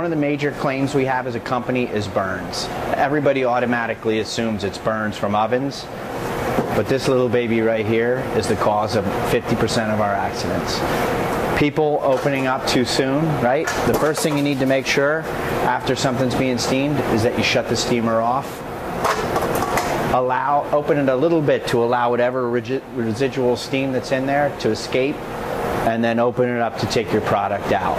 of the major claims we have as a company is burns. Everybody automatically assumes it's burns from ovens, but this little baby right here is the cause of 50% of our accidents. People opening up too soon, right? The first thing you need to make sure after something's being steamed is that you shut the steamer off. Open it a little bit to allow whatever residual steam that's in there to escape, and then open it up to take your product out.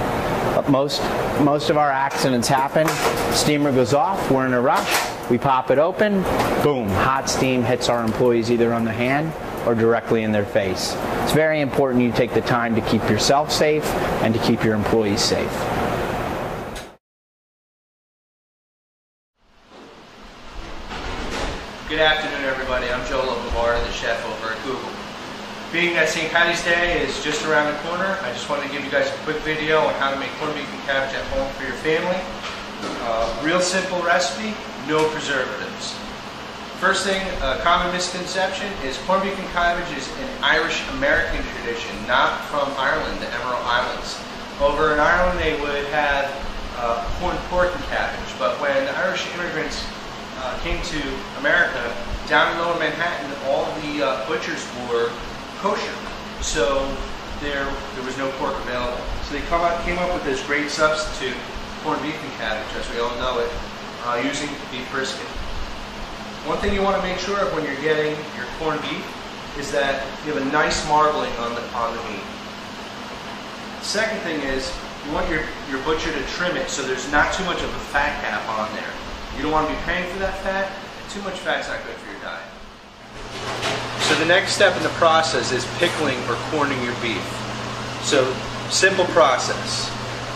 But most of our accidents happen, steamer goes off, we're in a rush, we pop it open, boom, hot steam hits our employees either on the hand or directly in their face. It's very important you take the time to keep yourself safe and to keep your employees safe. Good afternoon, everybody. I'm Joe Labombarda, the chef over at Google. Being that St. Patty's Day is just around the corner, I just wanted to give you guys a quick video on how to make corned beef and cabbage at home for your family. Real simple recipe, no preservatives. First thing, a common misconception is corned beef and cabbage is an Irish-American tradition, not from Ireland, the Emerald Islands. Over in Ireland, they would have corned pork and cabbage, but when Irish immigrants came to America, down in Lower Manhattan, all of the butchers were kosher, so there was no pork available. So they came up with this great substitute, corned beef and cabbage, as we all know it, using beef brisket. One thing you want to make sure of when you're getting your corned beef is that you have a nice marbling on the meat. Second thing is you want your butcher to trim it so there's not too much of a fat cap on there. You don't want to be paying for that fat. Too much fat's not good for your diet. So the next step in the process is pickling or corning your beef. So simple process.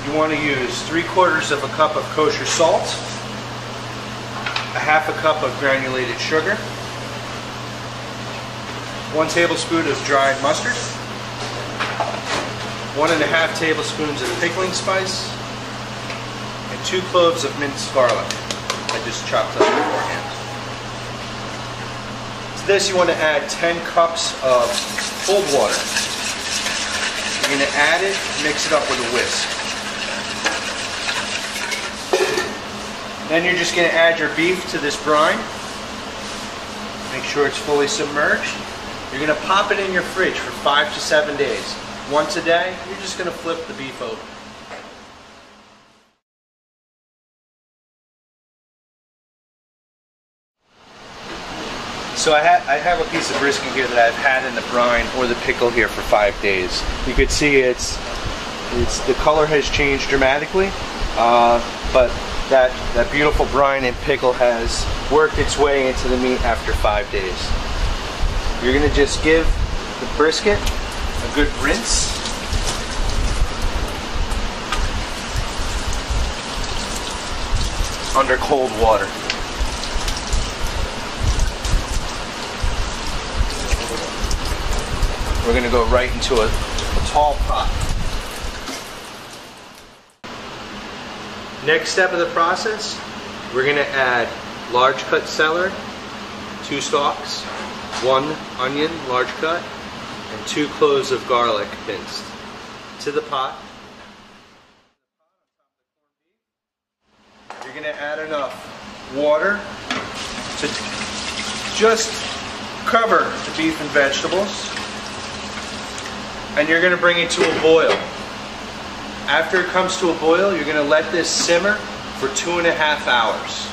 You want to use 3/4 of a cup of kosher salt, a half a cup of granulated sugar, 1 tablespoon of dried mustard, 1½ tablespoons of pickling spice, and 2 cloves of minced garlic. I just chopped up beforehand. To this you want to add 10 cups of cold water. You're going to add it, mix it up with a whisk. Then you're just going to add your beef to this brine. Make sure it's fully submerged. You're going to pop it in your fridge for 5 to 7 days. Once a day, you're just going to flip the beef over. So I have a piece of brisket here that I've had in the brine or the pickle here for 5 days. You could see the color has changed dramatically, but that beautiful brine and pickle has worked its way into the meat after 5 days. You're going to just give the brisket a good rinse. Under cold water. We're going to go right into a tall pot. Next step of the process, we're going to add large cut celery, 2 stalks, 1 onion, large cut, and 2 cloves of garlic minced to the pot. You're going to add enough water to just cover the beef and vegetables. And you're going to bring it to a boil. After it comes to a boil, you're going to let this simmer for 2½ hours.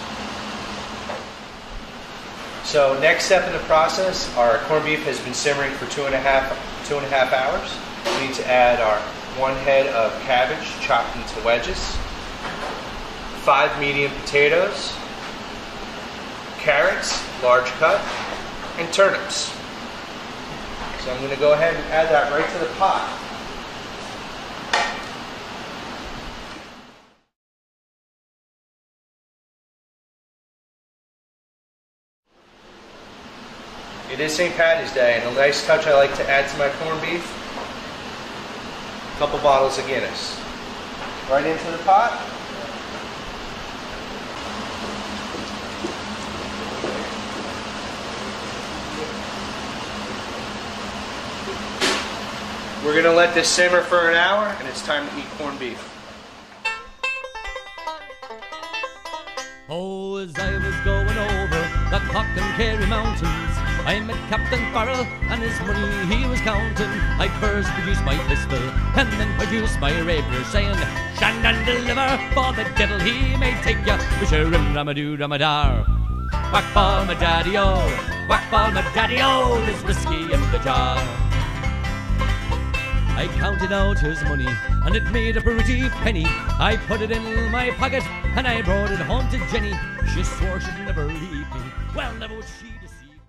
So next step in the process, our corned beef has been simmering for 2½ hours. We need to add our 1 head of cabbage chopped into wedges, 5 medium potatoes, carrots, large cut, and turnips. So I'm going to go ahead and add that right to the pot. It is St. Patty's Day, and a nice touch I like to add to my corned beef, a couple bottles of Guinness. Right into the pot. We're going to let this simmer for an hour, and it's time to eat corned beef. Oh, as I was going over the Cock and Kerry mountains, I met Captain Farrell and his money he was counting. I first produced my pistol and then produced my rapier, saying, "Stand and deliver, for the devil he may take ya." Wisharim ramadoo ramadar. Whack ball my daddy-o, whack ball my daddy-o, there's whiskey in the jar. I counted out his money, and it made a pretty penny. I put it in my pocket, and I brought it home to Jenny. She swore she'd never leave me. Well, never would she.